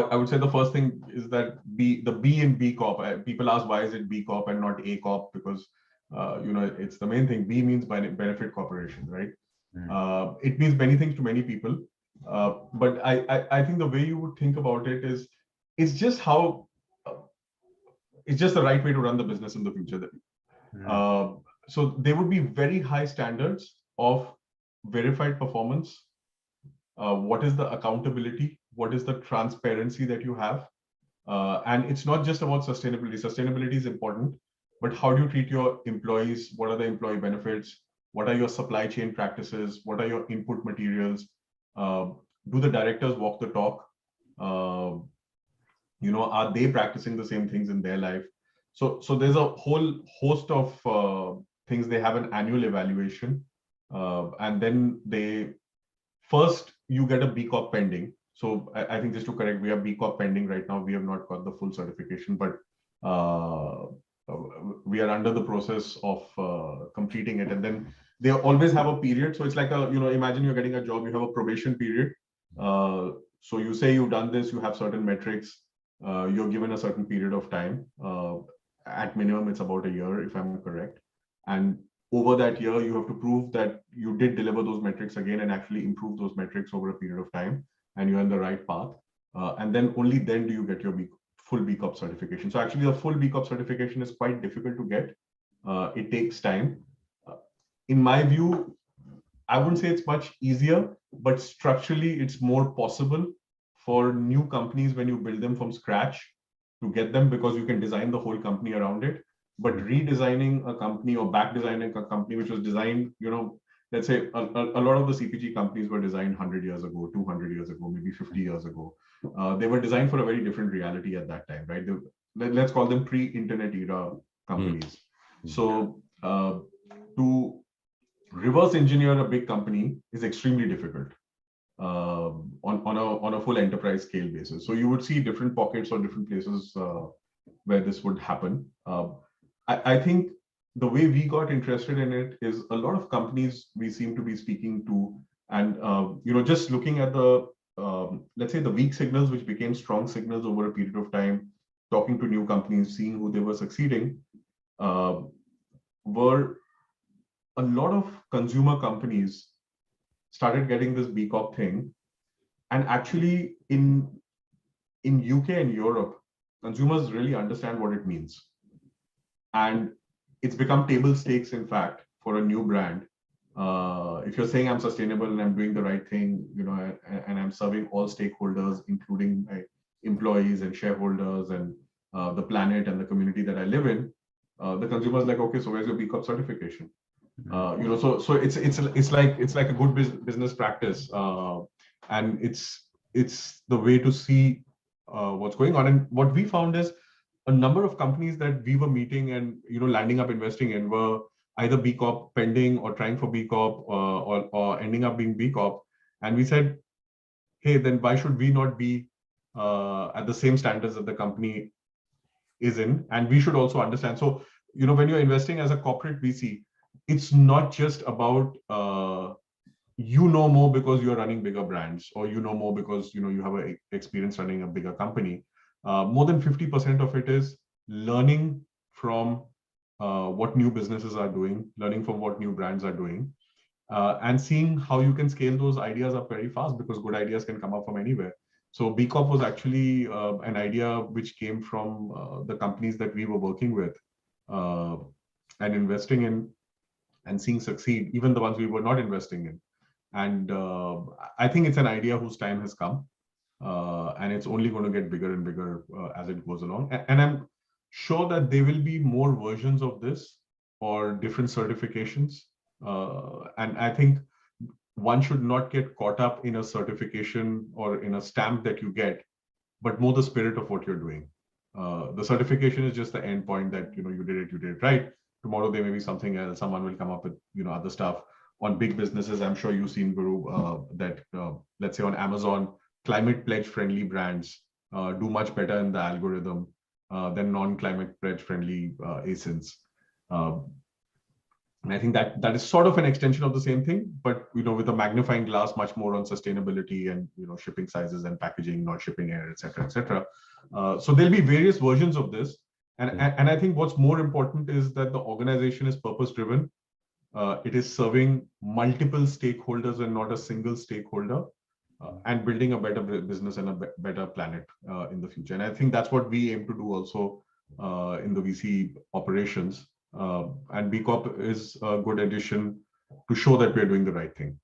I would say the first thing is that the B in B Corp. People ask why is it B Corp and not A Corp, because it's the main thing. B means benefit corporation, right? It means many things to many people, but I think the way you would think about it is it's just how it's just the right way to run the business in the future. So there would be very high standards of verified performance. What is the accountability? What is the transparency that you have? And it's not just about sustainability. Sustainability is important, but how do you treat your employees? What are the employee benefits? What are your supply chain practices? What are your input materials? Do the directors walk the talk? Are they practicing the same things in their life? So there's a whole host of things. They have an annual evaluation, and then you get a B Corp pending. So I think just to correct, we have B Corp pending right now. We have not got the full certification, but we are under the process of completing it. And then they always have a period. So it's like imagine you're getting a job, you have a probation period. So you say you've done this, you have certain metrics, you're given a certain period of time. At minimum, it's about a year, if I'm correct. And over that year, you have to prove that you did deliver those metrics again and actually improve those metrics over a period of time, and you're on the right path. And then only then do you get your full B Corp certification. So actually, a full B Corp certification is quite difficult to get. It takes time. In my view, I wouldn't say it's much easier, but structurally, it's more possible for new companies when you build them from scratch to get them, because you can design the whole company around it. But redesigning a company or back designing a company which was designed, let's say a lot of the CPG companies were designed 100 years ago, 200 years ago, maybe 50 years ago. They were designed for a very different reality at that time, right? Let's call them pre-internet era companies. So to reverse engineer a big company is extremely difficult on a full enterprise scale basis. So you would see different pockets or different places where this would happen. I think the way we got interested in it is a lot of companies we seem to be speaking to, and just looking at the let's say the weak signals which became strong signals over a period of time, talking to new companies, seeing who they were succeeding, were a lot of consumer companies started getting this B Corp thing, and actually in UK and Europe, consumers really understand what it means. And it's become table stakes, in fact, for a new brand. If you're saying I'm sustainable and I'm doing the right thing, and I'm serving all stakeholders, including my employees and shareholders and the planet and the community that I live in, the consumer's like, okay, so where's your B Corp certification? So it's like a good business practice, and it's the way to see what's going on. And what we found is a number of companies that we were meeting and landing up investing in were either B Corp pending or trying for B Corp or ending up being B Corp. And we said, hey, then why should we not be at the same standards that the company is in? And we should also understand. So when you're investing as a corporate VC, it's not just about more because you're running bigger brands, or more because you have an experience running a bigger company. More than 50% of it is learning from what new businesses are doing, learning from what new brands are doing, and seeing how you can scale those ideas up very fast, because good ideas can come up from anywhere. So B Corp was actually an idea which came from the companies that we were working with and investing in and seeing succeed, even the ones we were not investing in. And I think it's an idea whose time has come. And it's only going to get bigger and bigger as it goes along. And I'm sure that there will be more versions of this or different certifications. And I think one should not get caught up in a certification or in a stamp that you get, but more the spirit of what you're doing. The certification is just the end point that, you did it right. Tomorrow there may be something else. Someone will come up with, other stuff. On big businesses, I'm sure you've seen, Guru, that let's say on Amazon, climate pledge friendly brands do much better in the algorithm than non-climate pledge friendly ASINs. And I think that is sort of an extension of the same thing, but with a magnifying glass, much more on sustainability and shipping sizes and packaging, not shipping air, etc., etc. So there'll be various versions of this, and I think what's more important is that the organization is purpose driven. It is serving multiple stakeholders and not a single stakeholder, and building a better business and a better planet in the future. And I think that's what we aim to do also in the VC operations. And B Corp is a good addition to show that we're doing the right thing.